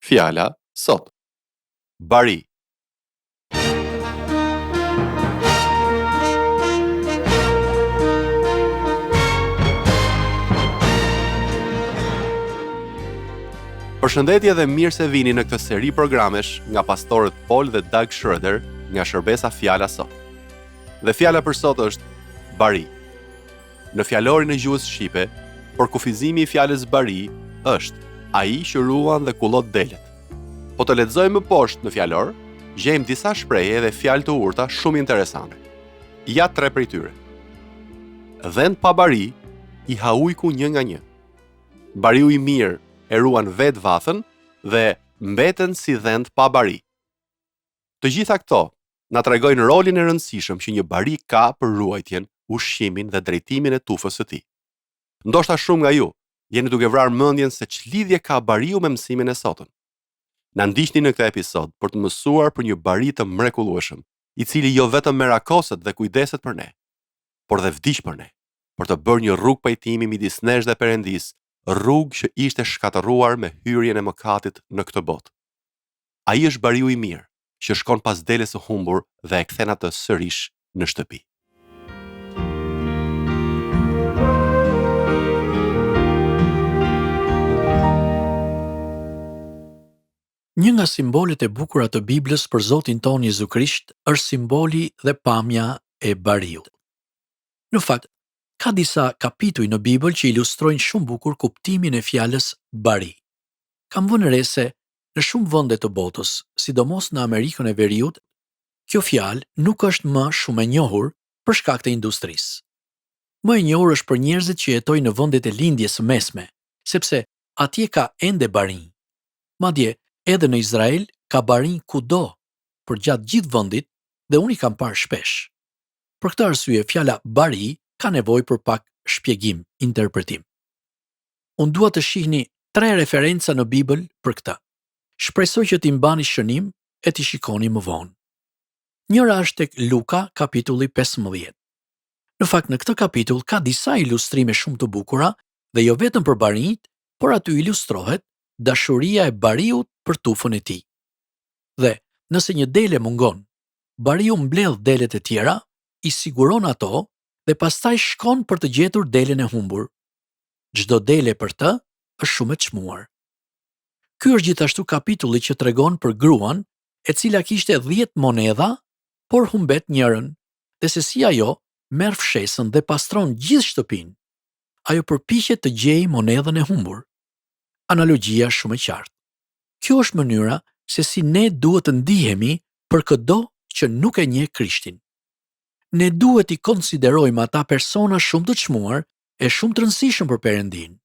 Fjala sot. Bari. Përshëndetje dhe mirë se vini në këtë seri programesh nga pastorët Paul dhe Doug Schroeder nga shërbesa Fjala sot. Dhe fjala për sot është bari. Në fjalorin e gjuhës shqipe, përkufizimi i fjalës bari është ai që ruan dhe kullot delet. Po të lexojmë më poshtë në fjalor, gjejmë disa shprehje dhe fjalë të urta shumë interesante. Ja 3 prej tyre. Dhend pa bari i ha ujku një nga një. Bariu i mirë e ruan vetë vathën dhe mbeten si dhend pa bari. Të gjitha këto na tregojnë rolin e rëndësishëm që një bari ka për ruajtjen, ushqimin dhe drejtimin e tufës së tij. Ndoshta shumë nga ju jeni duke vrarë mendjen se ç'lidhje ka bariu me mësimin e sotëm. Na ndiqni në këtë episod për të mësuar për një bari të mrekullueshëm, i cili jo vetëm merakoset dhe kujdeset për ne, por dhe vdiq për ne, për të bërë një rrugë pajtimi midis nesh dhe Perëndis, rrugë që ishte shkatëruar me hyrjen e mëkatit në këtë botë. Ai është bariu i mirë, që shkon pas deles së humbur dhe e kthen atë sërish në shtëpi. Një nga simbolet e bukura të Biblës për Zotin ton Jezu Krisht është simboli dhe pamja e bariut. Në fakt, ka disa kapituj në Bibël që ilustrojnë shumë bukur kuptimin e fjalës bari. Kam vënë re se në shumë vende të botës, sidomos në Amerikën e Veriut, kjo fjalë nuk është më shumë e njohur për shkak të industrisë. Më e njohur është për njerëzit që jetojnë në vendet e lindjes së mesme, sepse atje ka ende barinj. Madje edhe në Izrael ka barinj kudo, për gjatë gjithë vendit, dhe unë i kam parë shpesh. Për këtë arsye, fjala bari ka nevojë për pak shpjegim, interpretim. Unë dua të shihni 3 referenca në Bibël për këtë. Shpresoj që t'i mbani shënim e t'i shikoni më vonë. Njëra është tek Luka, kapitulli 15. Në fakt, në këtë kapitull ka disa ilustrime shumë të bukura dhe jo vetëm për barinjt, por aty ilustrohet dashuria e bariut për tufën e tij. Dhe nëse një dele mungon, bariu mbledh delet e tjera, i siguron ato dhe pastaj shkon për të gjetur delen e humbur. Çdo dele për të është shumë e çmuar. Ky është gjithashtu kapitulli që tregon për gruan e cila kishte 10 monedha, por humbet njërën, dhe se si ajo merr fshesën dhe pastron gjithë shtëpinë. Ajo përpiqet të gjejë monedhën e humbur. Analogjia shumë e qartë. Kjo është mënyra se si ne duhet të ndihemi për çdo që nuk e njeh Krishtin. Ne duhet i konsiderojmë ata persona shumë të çmuar e shumë të rëndësishëm për Perëndin.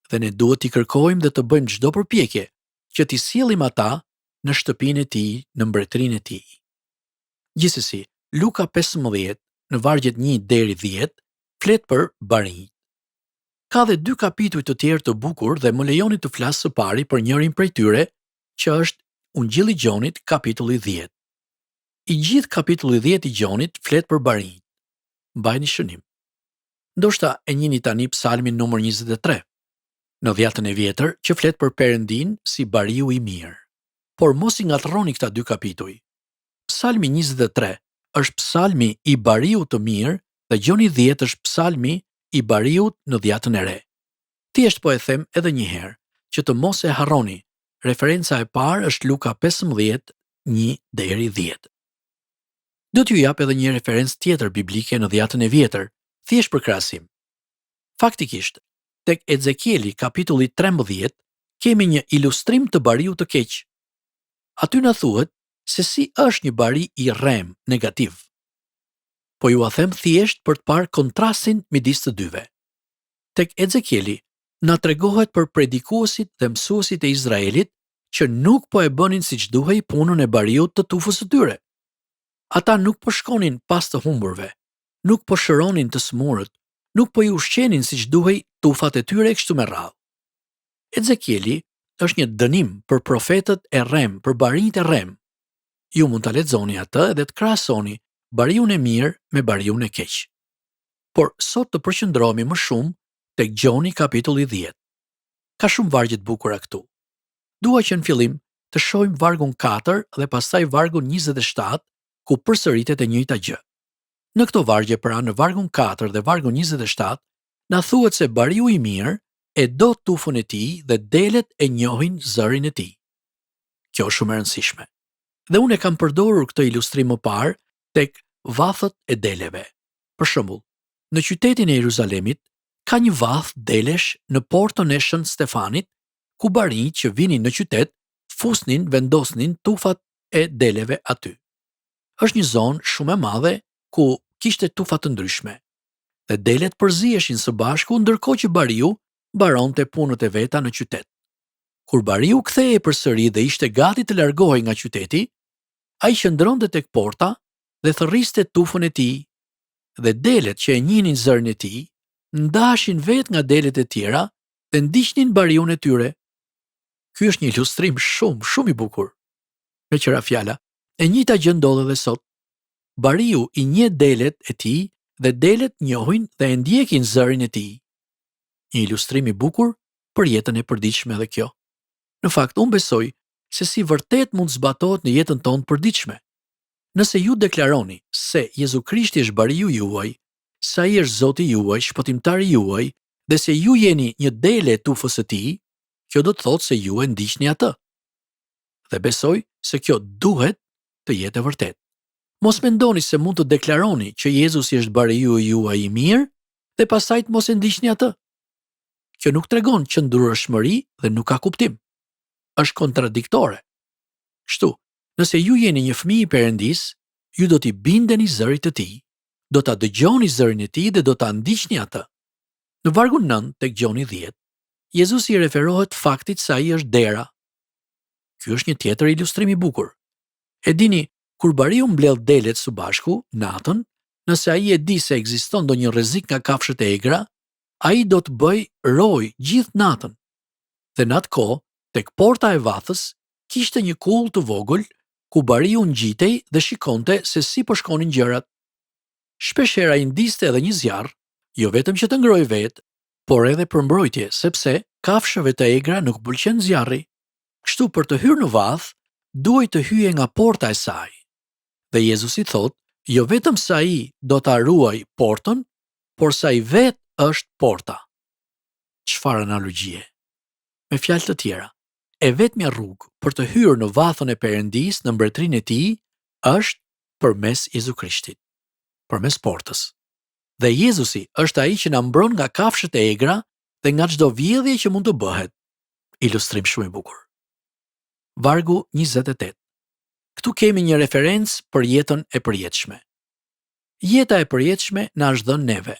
Dhe ne duhet i kërkojmë dhe të bëjmë çdo përpjekje që t'i sjellim ata në shtëpinë e tij, në mbretërinë e tij. Gjithsesi, Luka 15 në vargjet 1 deri 10 flet për barinjt. Ka dhe 2 kapituj të tjerë të bukur dhe më lejoni të flas së pari për njërin prej tyre, që është Ungjilli i Gjonit, kapitulli 10. I gjithë kapitulli 10 i Gjonit flet për barinjt. Mbajini shënim. Ndoshta e njihni tani psalmin numër 23, në Dhjetën e Vjetër, që flet për Perëndin si bariu i mirë. Por mos i ngatrroni këta 2 kapituj. Psalmi 23 është psalmi i bariut të mirë dhe Gjoni 10 është psalmi i bariut në Dhjetën e Re. Thjesht po e them edhe një herë, që të mos e harroni. Referenca e parë është Luka 15, 1 deri 10. Do t'ju jap edhe një referencë tjetër biblike në Dhjetën e Vjetër, thjesht për krahasim. Faktikisht, tek Ezekieli kapitulli 13 kemi një ilustrim të bariut të keq. Aty na thuhet se si është një bari i rrem, negativ. Po ju a them thjesht për të parë kontrastin midis të dyve. Tek Ezekieli na tregohet për predikuesit dhe mësuesit e Izraelit që nuk po e bënin siç duhej punën e bariut të tufës së tyre. Ata nuk po shkonin pas të humburve, nuk po shëronin të smurët, nuk po i ushqenin siç duhej tufat e tyre kështu me radhë. Ezekieli është një dënim për profetët e rrem, për barinjt e rrem. Ju mund ta lexoni atë dhe të krahasoni bariun e mirë me bariun e keq. Por sot të përqendrohemi më shumë tek Gjoni kapitulli 10. Ka shumë vargje të bukura këtu. Dua që në fillim të shohim vargun 4 dhe pastaj vargun 27, ku përsëritet e njëjta gjë. Në këto vargje pra në vargun 4 dhe vargun 27, na thuhet se bariu i mirë e do tufën e tij dhe delet e njohin zërin e tij. Kjo është shumë e rëndësishme. Dhe unë e kam përdorur këtë ilustrim më parë tek vathët e deleve. Për shembull, në qytetin e Jeruzalemit ka një vath delesh në portën e Shën Stefanit, ku barinjtë që vinin në qytet fusnin, vendosnin tufat e deleve aty. Është një zonë shumë e madhe ku kishte tufa të ndryshme. Dhe delet përziheshin së bashku ndërkohë që bariu baronte punët e veta në qytet. Kur bariu kthehej përsëri dhe ishte gati të largohej nga qyteti, ai qëndronte tek porta dhe thërriste tufën e tij, dhe delet që e njihnin zërin e tij ndaheshin vetë nga delet e tjera dhe ndiqnin bariun e tyre. Ky është një ilustrim shumë i bukur. Me qëra fjala, e njëjta gjë ndodh edhe sot. Bariu i njeh delet e tij dhe delet njohin dhe e ndjekin zërin e tij. Një ilustrim i bukur për jetën e përditshme edhe kjo. Në fakt, unë besoj se si vërtet mund zbatohet në jetën tonë përditshme. Nëse ju deklaroni se Jezu Krishti është bariu juaj, se ai është Zoti juaj, shpëtimtari juaj, dhe se ju jeni një dele e tufës së tij, kjo do të thotë se ju e ndiqni atë. Dhe besoj se kjo duhet të jetë e vërtetë. Mos mendoni se mund të deklaroni që Jezusi është bariu juaj i mirë dhe pastaj të mos e ndiqni atë. Kjo nuk tregon qëndrueshmëri dhe nuk ka kuptim. Është kontradiktore. Kështu, nëse ju jeni një fëmijë i Perëndis, ju do t'i bindeni zërit të tij, do ta dëgjoni zërin e tij dhe do ta ndiqni atë. Në vargun 9 tek Gjoni 10, Jezusi i referohet faktit se ai është dera. Ky është një tjetër ilustrim i bukur. E dini, kur bariu mbledh delet së bashku natën, nëse ai e di se ekziston ndonjë rrezik nga kafshët e egra, ai do të bëj roj gjithë natën. Dhe në atë kohë, tek porta e vathës, kishte një kull të vogël ku bariu ngjitej dhe shikonte se si po shkonin gjërat. Shpeshherë ai ndiste edhe një zjarr, jo vetëm që të ngrojë vetë, por edhe për mbrojtje, sepse kafshëve të egra nuk pëlqen zjarri. Kështu për të hyrë në vath, duhej të hyje nga porta e saj. Dhe Jezusi thotë, jo vetëm se ai do ta ruaj portën, por se ai vetë është porta. Çfarë analogjie? Me fjalë të tjera, e vetmja rrugë për të hyrë në vathën e Perëndis në mbretërinë e tij është përmes Jezu Krishtit, përmes portës. Dhe Jezusi është ai që na mbron nga kafshët e egra dhe nga çdo vjedhje që mund të bëhet. Ilustrim shumë i bukur. Vargu 28. Këtu kemi një referencë për jetën e përjetshme. Jeta e përjetshme na është dhënë neve.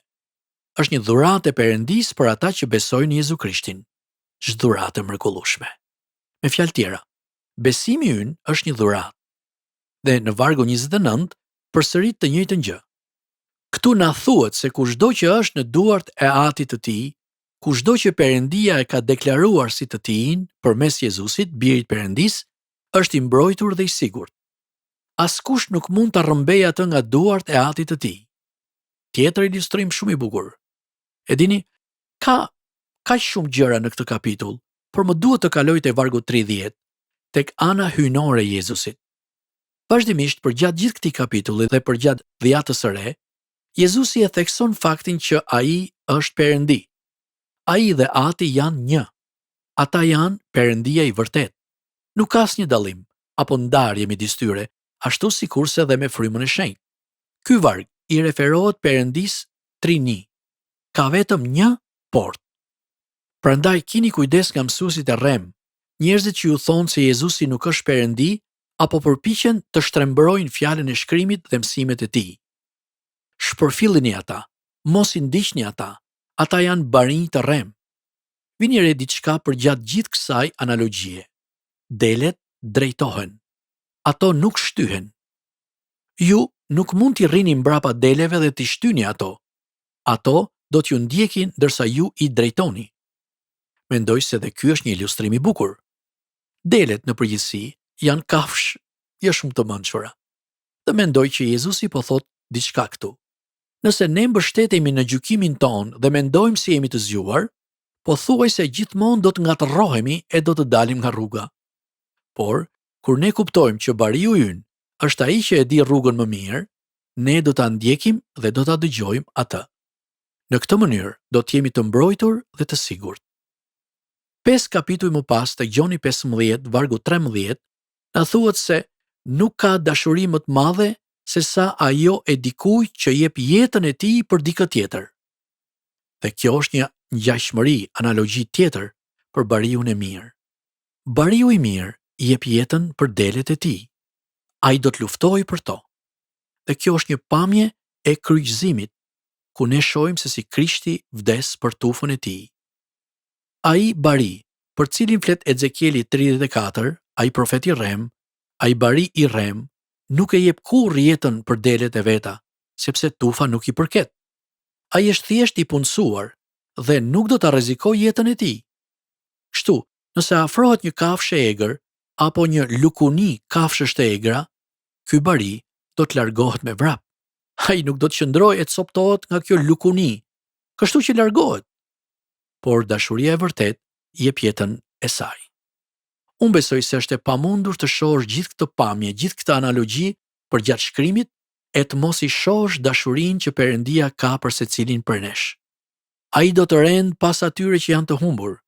Është një dhuratë e Perëndis për ata që besojnë në Jezu Krishtin. Çdo dhuratë e mrekullueshme. Me fjalë tjera, besimi ynë është një dhuratë. Dhe në vargu 29 përsërit të njëjtën gjë. Këtu na thuhet se kushdo që është në duart e Atit të Tij, kushdo që Perëndia e ka deklaruar si të Tijin përmes Jezusit, birit Perëndis, është i mbrojtur dhe i sigurt. Askush nuk mund ta rrëmbejë atë nga duart e Atit të Tij. Tjetër ilustrim shumë i bukur. E dini, ka shumë gjëra në këtë kapitull, por më duhet të kaloj te vargu 30, tek ana hyjnore e Jezusit. Vazhdimisht përgjatë gjithë këtij kapitulli dhe përgjatë dhjatës së re, Jezusi e thekson faktin që ai është Perëndi. Ai dhe Ati janë një. Ata janë Perëndia i vërtet. Nuk ka asnjë dallim apo ndarje midis tyre, ashtu sikurse edhe me frymën e shenjtë. Ky varg i referohet Perëndis Trini. Ka vetëm një portë. Prandaj keni kujdes nga mësuesit e rrem, njerëzit që ju thonë se Jezusi nuk është Perëndi apo përpiqen të shtrembërojnë fjalën e shkrimit dhe mësimet e tij. Shpërfillini ata, mos i ndiqni ata. Ata janë barinj të rrem. Vini re diçka përgjatë gjithë kësaj analogjie. Delet drejtohen. Ato nuk shtyhen. Ju nuk mund t'i rrini mbrapa deleve dhe t'i shtyni ato. Ato do t'ju ndjekin ndërsa ju i drejtoni. Mendoj se dhe ky është një ilustrim i bukur. Delet në përgjithësi janë kafshë jo shumë të mençura. Dhe mendoj që Jezusi po thot diçka këtu. Nëse ne mbështetemi në gjykimin ton dhe mendojmë se jemi të zgjuar, po thuaj se gjithmonë do të ngatërrohemi e do të dalim nga rruga. Por, kur ne kuptojmë që bariu ynë është ai që e di rrugën më mirë, ne do ta ndjekim dhe do ta dëgjojmë atë. Në këtë mënyrë do të jemi të mbrojtur dhe të sigurt. 5 kapituj më pas të Gjoni 15, vargu 13, na thuhet se nuk ka dashuri më të madhe se sa ajo e dikujt që jep jetën e tij për dikë tjetër. Dhe kjo është një ngjashmëri, analogji tjetër për bariun e mirë. Bariu i mirë jep jetën për delet e tij. Ai do të luftojë për to. Dhe kjo është një pamje e kryqëzimit, ku ne shohim se si Krishti vdes për tufën e tij. Ai bari, për cilin flet Ezekieli 34, ai profeti Rem, ai bari i Rem, nuk e jep kurrë jetën për delet e veta, sepse tufa nuk i përket. Ai është thjesht i punësuar dhe nuk do ta rrezikojë jetën e tij. Kështu, nëse afrohet një kafshë e egër apo një lukuni kafshësh të egra, ky bari do të largohet me vrap. Ai nuk do të qëndrojë e të coptohet nga kjo lukuni, kështu që largohet. Por dashuria e vërtet jep jetën e saj. Unë besoj se është e pamundur të shohësh gjithë këtë pamje, gjithë këtë analogji për gjatë shkrimit e të mos i shohësh dashurinë që Perëndia ka për secilin prej nesh. Ai do të rend pas atyre që janë të humbur,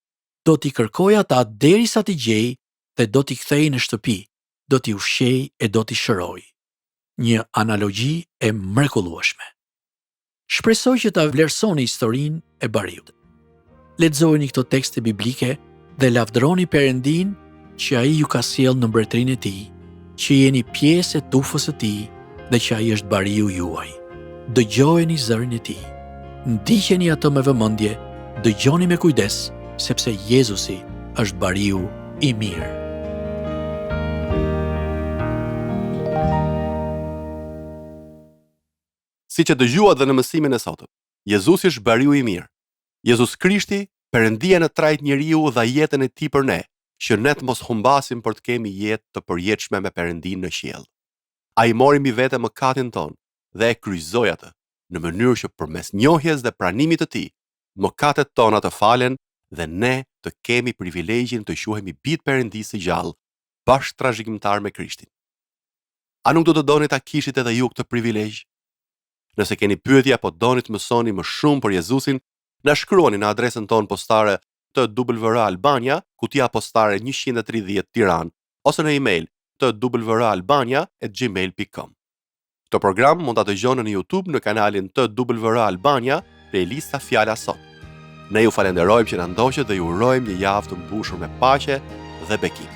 do t'i kërkojë ata derisa t'i gjejë dhe do t'i kthejë në shtëpi, do t'i ushqejë e do t'i shërojë. Një analogji e mrekullueshme. Shpresoj që ta vlerësoni historinë e bariut. Lexojeni këto tekste biblike dhe lavdëroni Perëndin që ai ju ka sjellë në mbretërinë e tij, që jeni pjesë e tufës së tij dhe që ai është bariu juaj. Dëgjojeni zërin e tij. Ndiqeni atë me vëmendje, dëgjoni me kujdes, sepse Jezusi është bariu i mirë. Si që dëgjuat dhe në mësimin e sotëm, Jezusi është bariu i mirë. Jezus Krishti, Perëndia në trajt njeriu dha jetën e tij për ne, që ne të mos humbasim për të kemi jetë të përjetshme me Perëndin në qiell. Ai mori mbi vete mëkatin ton dhe e kryqëzoi atë, në mënyrë që përmes njohjes dhe pranimit të tij, mëkatet tona të falen dhe ne të kemi privilegjin të quhemi bijtë Perëndisë së gjallë, bashkë trashëgimtar me Krishtin. A nuk do të doni ta kishit edhe ju këtë privilegj? Nëse keni pyetje apo doni të mësoni më shumë për Jezusin, na shkruani në adresën tonë postare TWR Albania, kutia postare 130 Tiranë, ose në email twralbania@gmail.com. Këtë program mund ta dëgjoni në YouTube në kanalin TWR Albania, playlista Fjala Sot. Ne ju falenderojmë që na ndoqët dhe ju urojmë një javë të mbushur me paqe dhe bekim.